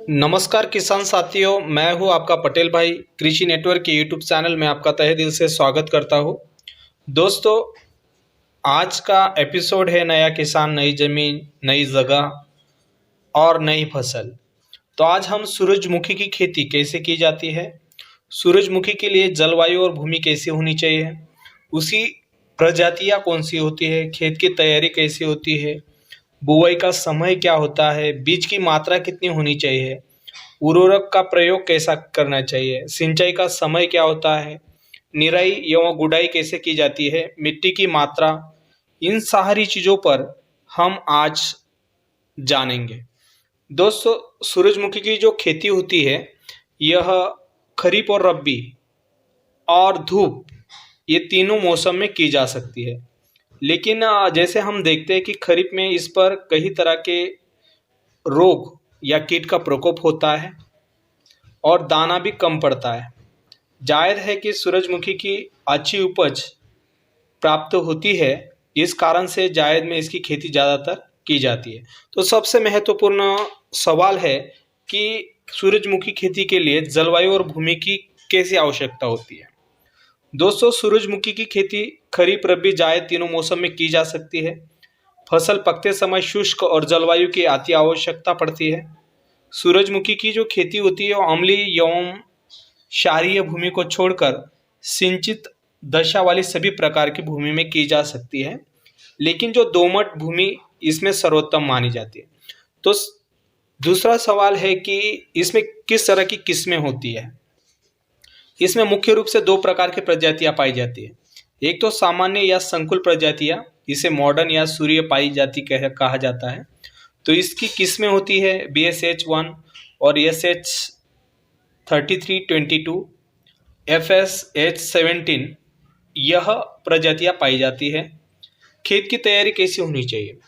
नमस्कार किसान साथियों, मैं हूं आपका पटेल भाई। कृषि नेटवर्क के यूट्यूब चैनल में आपका तहे दिल से स्वागत करता हूं। दोस्तों, आज का एपिसोड है नया किसान, नई ज़मीन, नई जगह और नई फसल। तो आज हम सूरजमुखी की खेती कैसे की जाती है, सूरजमुखी के लिए जलवायु और भूमि कैसी होनी चाहिए, उसी प्रजातियां कौन सी होती है, खेत की तैयारी कैसी होती है, बुआई का समय क्या होता है, बीज की मात्रा कितनी होनी चाहिए, उर्वरक का प्रयोग कैसा करना चाहिए, सिंचाई का समय क्या होता है, निराई एवं गुड़ाई कैसे की जाती है, मिट्टी की मात्रा, इन सारी चीज़ों पर हम आज जानेंगे। दोस्तों, सूरजमुखी की जो खेती होती है यह खरीफ और रबी और धूप, ये तीनों मौसम में की जा सकती है। लेकिन जैसे हम देखते हैं कि खरीफ में इस पर कई तरह के रोग या कीट का प्रकोप होता है और दाना भी कम पड़ता है। जायज़ है कि सूरजमुखी की अच्छी उपज प्राप्त होती है, इस कारण से जायद में इसकी खेती ज़्यादातर की जाती है। तो सबसे महत्वपूर्ण सवाल है कि सूरजमुखी खेती के लिए जलवायु और भूमि की कैसी आवश्यकता होती है। दोस्तों, सूरजमुखी की खेती खरीफ, रबी, जायद तीनों मौसम में की जा सकती है। फसल पकते समय शुष्क और जलवायु की अति आवश्यकता पड़ती है। सूरजमुखी की जो खेती होती है वो अम्लीय एवं क्षारीय भूमि को छोड़कर सिंचित दशा वाली सभी प्रकार की भूमि में की जा सकती है, लेकिन जो दोमट भूमि इसमें सर्वोत्तम मानी जाती है। तो दूसरा सवाल है कि इसमें किस तरह की किस्में होती है। इसमें मुख्य रूप से दो प्रकार की प्रजातियां पाई जाती है। एक तो सामान्य या संकुल प्रजातियां, इसे मॉडर्न या सूर्य पाई जाति कहा जाता है। तो इसकी किस्में होती है BSH1 और SH3322, FSH17, यह प्रजातियां पाई जाती है। खेत की तैयारी कैसी होनी चाहिए।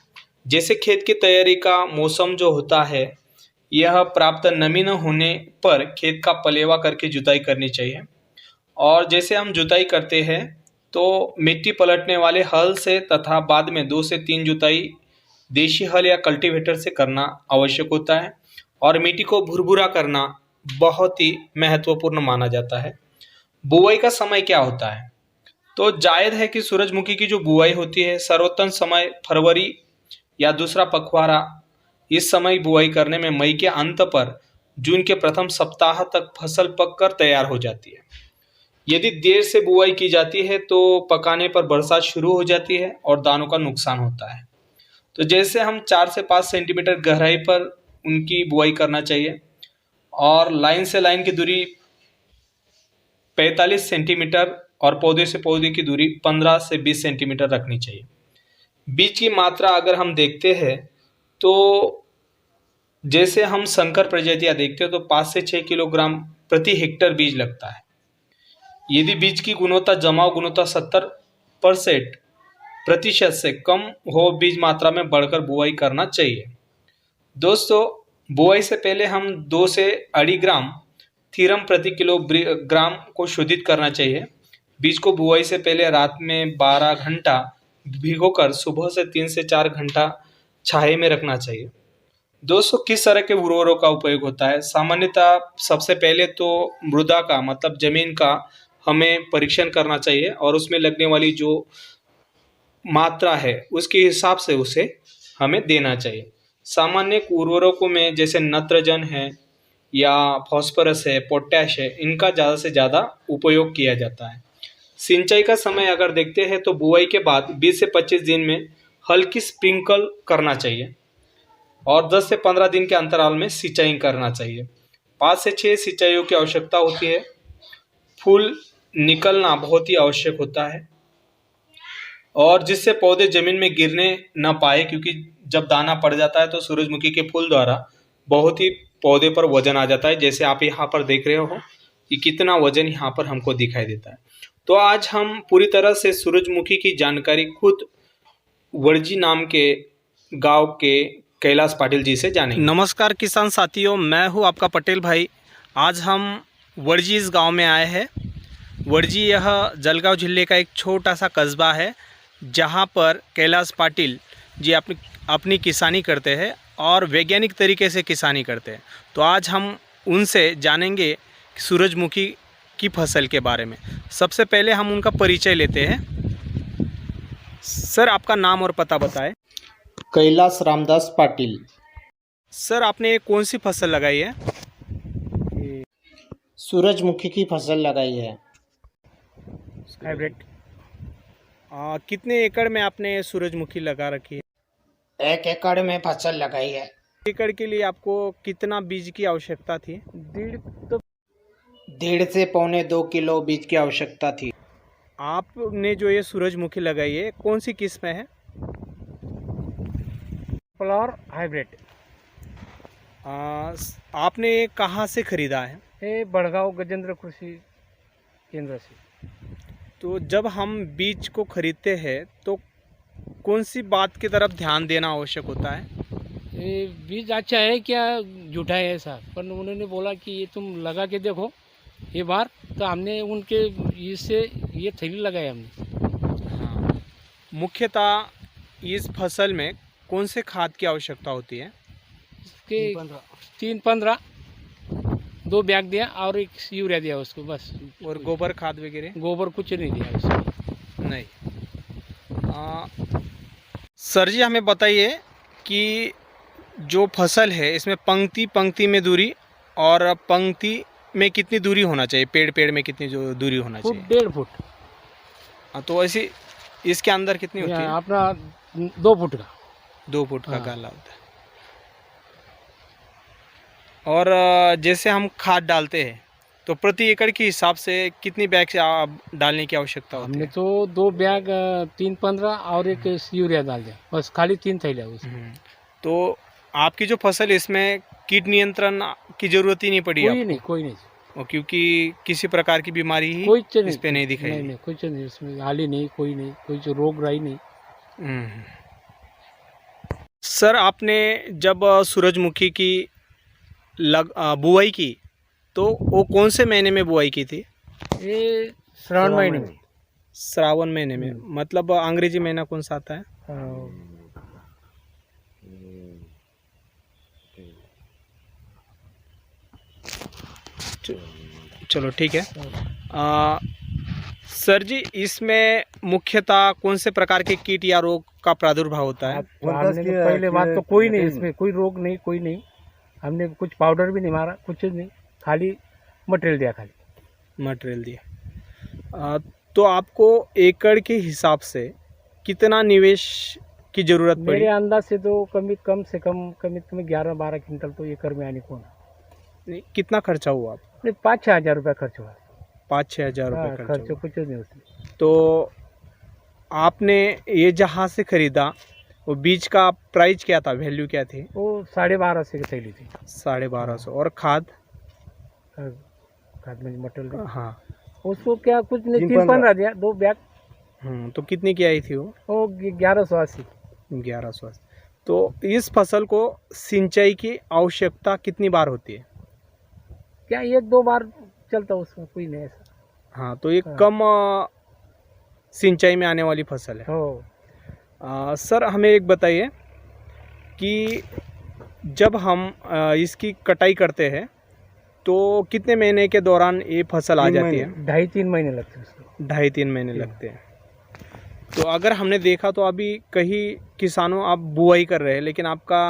जैसे खेत की तैयारी का मौसम जो होता है, यह प्राप्त नमी न होने पर खेत का पलेवा करके जुताई करनी चाहिए। और जैसे हम जुताई करते हैं तो मिट्टी पलटने वाले हल से तथा बाद में 2 से 3 जुताई देशी हल या कल्टीवेटर से करना आवश्यक होता है। और मिट्टी को भुरभुरा करना बहुत ही महत्वपूर्ण माना जाता है। बुआई का समय क्या होता है। तो जायज़ है कि सूरजमुखी की जो बुआई होती है, सर्वोत्तम समय फरवरी या दूसरा पखवाड़ा, इस समय बुआई करने में मई के अंत पर जून के प्रथम सप्ताह तक फसल पककर तैयार हो जाती है। यदि देर से बुआई की जाती है तो पकाने पर बरसात शुरू हो जाती है और दानों का नुकसान होता है। तो जैसे हम 4 से 5 सेंटीमीटर गहराई पर उनकी बुआई करना चाहिए और लाइन से लाइन की दूरी 45 सेंटीमीटर और पौधे से पौधे की दूरी 15 से 20 सेंटीमीटर रखनी चाहिए। बीज की मात्रा अगर हम देखते हैं तो जैसे हम संकर प्रजातियां देखते हैं तो 5 से 6 किलोग्राम प्रति हेक्टर बीज लगता है। यदि बीज की गुणवत्ता, जमाव गुणवत्ता 70% से कम हो, बीज मात्रा में बढ़कर बुआई करना चाहिए। दोस्तों, बुआई से पहले हम 2 से 2.5 ग्राम थीरम प्रति किलोग्राम को शोधित करना चाहिए। बीज को बुआई से पहले रात में 12 घंटा भिगोकर सुबह से 3 से 4 घंटा छाये में रखना चाहिए। दोस्तों, किस तरह के उर्वरकों का उपयोग होता है। सामान्यतः सबसे पहले तो मृदा का मतलब जमीन का हमें परीक्षण करना चाहिए और उसमें लगने वाली जो मात्रा है उसके हिसाब से उसे हमें देना चाहिए। सामान्य उर्वरकों में जैसे नत्रजन है या फास्फोरस है, पोटैश है, इनका ज़्यादा से ज़्यादा उपयोग किया जाता है। सिंचाई का समय अगर देखते हैं तो बुआई के बाद 20 से 25 दिन में हल्की स्प्रिंकल करना चाहिए और 10 से 15 दिन के अंतराल में सिंचाई करना चाहिए। 5 से 6 सिंचाइयों की आवश्यकता होती है। फूल निकलना बहुत ही आवश्यक होता है और जिससे पौधे जमीन में गिरने न पाए, क्योंकि जब दाना पड़ जाता है तो सूरजमुखी के फूल द्वारा बहुत ही पौधे पर वजन आ जाता है। जैसे आप यहाँ पर देख रहे हो कि कितना वजन यहाँ पर हमको दिखाई देता है। तो आज हम पूरी तरह से सूरजमुखी की जानकारी खुद वड़जी नाम के गांव के कैलाश पाटिल जी से जानेंगे। नमस्कार किसान साथियों, मैं हूँ आपका पटेल भाई। आज हम वड़जी इस गांव में आए हैं। वड़जी यह जलगांव जिले का एक छोटा सा कस्बा है जहां पर कैलाश पाटिल जी अपनी किसानी करते हैं। और वैज्ञानिक तरीके से किसानी करते हैं। तो आज हम उनसे जानेंगे सूरजमुखी की फसल के बारे में। सबसे पहले हम उनका परिचय लेते हैं। सर, आपका नाम और पता बताएं। कैलाश रामदास पाटिल। सर, आपने कौन सी फसल लगाई है? सूरजमुखी की फसल लगाई है। हाइब्रिड। कितने एकड़ में आपने सूरजमुखी लगा रखी है? 1 एकड़ में फसल लगाई है। एकड़ के लिए आपको कितना बीज की आवश्यकता थी? 1.5 से 2.25 किलो बीज की आवश्यकता थी। आपने जो ये सूरजमुखी लगाई है कौन सी किस्म है? Flower hybrid. आपने ये कहाँ से खरीदा है? ये बड़गांव गजेंद्र कृषि केंद्र से। तो जब हम बीज को खरीदते हैं तो कौन सी बात की तरफ ध्यान देना आवश्यक होता है? ये बीज अच्छा है क्या झूठा है ऐसा, पर उन्होंने बोला कि ये तुम लगा के देखो ये बार, तो हमने उनके इससे ये थैली लगाई हमने। हाँ, मुख्यतः इस फसल में कौन से खाद की आवश्यकता होती है? इसके 3-15 2 बैग दिया और 1 यूरिया दिया उसको बस। और गोबर खाद वगैरह? गोबर कुछ नहीं दिया उसको। नहीं। सर जी, हमें बताइए कि जो फसल है इसमें पंक्ति पंक्ति में दूरी और पंक्ति में कितनी दूरी होना चाहिए? पेड़ में कितनी जो दूरी होना चाहिए? 1.5 फुट। तो ऐसी इसके अंदर कितनी होती है? अपना 2 फुट का। 2 फुट का हाँ। गाला होता है। और जैसे हम खाद डालते हैं तो प्रति एकड़ के हिसाब से कितनी बैग से डालने की आवश्यकता होती हमने है? तो 2 बैग 3-15 और 1 यूरिया डाल दिया बस, खाली 3 थैलियाँ उसमें। तो आपकी जो फसल है इसमें कीट नियंत्रण की जरूरत ही नहीं पड़ी कोई नहीं। और क्योंकि किसी प्रकार की बीमारी ही कोई चीज़ इस पे नहीं दिखाई? नहीं कुछ नहीं उसमें, हाली नहीं, कोई नहीं, कोई जो रोग राई नहीं। सर, आपने जब सूरजमुखी की बुआई की तो वो कौन से महीने में बुआई की थी? ये श्रावण महीने में। श्रावण महीने में। मतलब अंग्रेजी महीना कौन सा आता है? चलो ठीक है। सर जी, इसमें मुख्यतः कौन से प्रकार के कीट या रोग का प्रादुर्भाव होता है? पहले बात तो कोई नहीं, इसमें कोई रोग नहीं, कोई नहीं। हमने कुछ पाउडर भी नहीं मारा, कुछ नहीं, खाली मटेरियल दिया, खाली मटेरियल दिया। तो आपको एकड़ के हिसाब से कितना निवेश की जरूरत पड़ी? मेरे अंदाज से तो कम से कम 11-12 क्विंटल तो एकड़ में आने को। कितना खर्चा हुआ? 5-6 हज़ार रुपया खर्च हुआ। 5-6 हज़ार रुपये खर्च कुछ नहीं उसमें। तो आपने ये जहाँ से खरीदा वो बीज का प्राइस क्या था, वैल्यू क्या थी? वो 1250 की थैली थी। 1250। और खाद में मटेरियल? हाँ, उसको क्या कुछ नहीं, 3-15 दिया, 2 बैग। तो कितनी की आई थी वो? 1180। 1180। तो इस फसल को सिंचाई की आवश्यकता कितनी बार होती है? क्या 1-2 बार चलता, उसमें कोई नहीं ऐसा। हाँ, तो ये कम सिंचाई में आने वाली फसल है। सर, हमें एक बताइए कि जब हम इसकी कटाई करते हैं तो कितने महीने के दौरान ये फसल आ जाती है? 2.5-3 महीने लगते हैं। 2.5-3 महीने लगते हैं। तो अगर हमने देखा तो अभी कई किसानों आप बुआई कर रहे हैं लेकिन आपका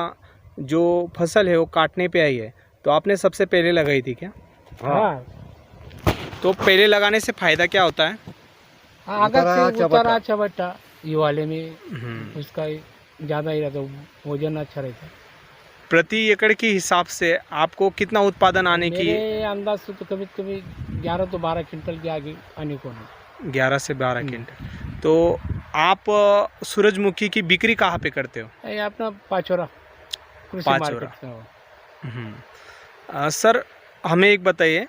जो फसल है वो काटने पे आई है, तो आपने सबसे पहले लगाई थी क्या? हाँ। तो पहले लगाने से फायदा क्या होता है? अगर से उतारा चबट्टा ये वाले में उसका ज़्यादा ही रहता, वजन अच्छा रहता। प्रति एकड़ के हिसाब से आपको कितना उत्पादन आने की? मेरे अंदाज से तो कभी 11 से 12 क्विंटल के आगे आने को नहीं। 11 से 12 क्विंटल। तो आप सूरजमुखी की बिक्री कहाँ पे करते हो? ये अपना पाचोरा। सर, हमें एक बताइए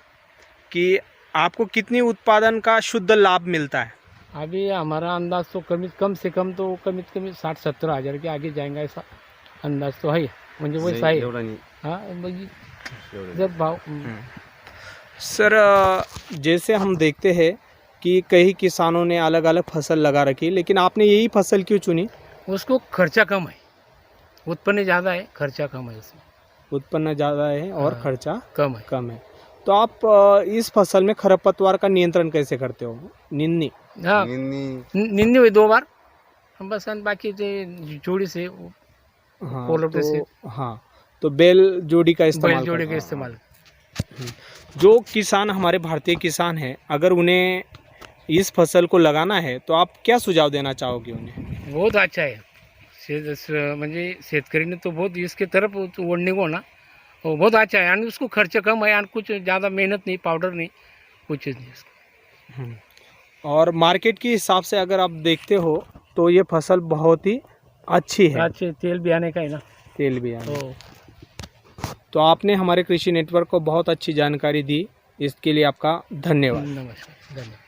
कि आपको कितनी उत्पादन का शुद्ध लाभ मिलता है? अभी हमारा अंदाज तो कम से कम तो 60-70 हज़ार के आगे जाएंगे, ऐसा अंदाज तो है। म्हणजे वैसा आहे। हाँ, जब भाव। सर, जैसे हम देखते हैं कि कई किसानों ने अलग अलग फसल लगा रखी, लेकिन आपने यही फसल क्यों चुनी? उसको खर्चा कम है, उत्पन्न ज़्यादा है, खर्चा कम है इसमें। उत्पन्न ज़्यादा है और हाँ। खर्चा कम है। कम है। तो आप इस फसल में खरपतवार का नियंत्रण कैसे करते हो? निन्नी हाँ, निंदी हुई 2 बार, हम बस बाकी जोड़ी से हाँ, कोलवटे से हाँ, तो बैल जोड़ी का इस्तेमाल बैल जोड़ी करते का इस्तेमाल। हैं। जो किसान हमारे भारतीय किसान हैं, अगर उन्हें इस फसल को लगाना है तो आप क्या सुझाव देना चाहोगे उन्हें? बहुत अच्छा है। म्हणजे शेतकरीने तो बहुत इसके तरफ ओढणे को ना, वो बहुत अच्छा है। और उसको खर्च कम है और कुछ ज़्यादा मेहनत नहीं, पाउडर नहीं, कुछ चीज़ नहीं इसका। और मार्केट के हिसाब से अगर आप देखते हो तो ये फसल बहुत ही अच्छी है। अच्छे तेल भी आने का है ना। तेल भी आने। तो तो आपने हमारे कृषि नेटवर्क को बहुत अच्छी जानकारी दी, इसके लिए आपका धन्यवाद। नमस्कार, धन्यवाद।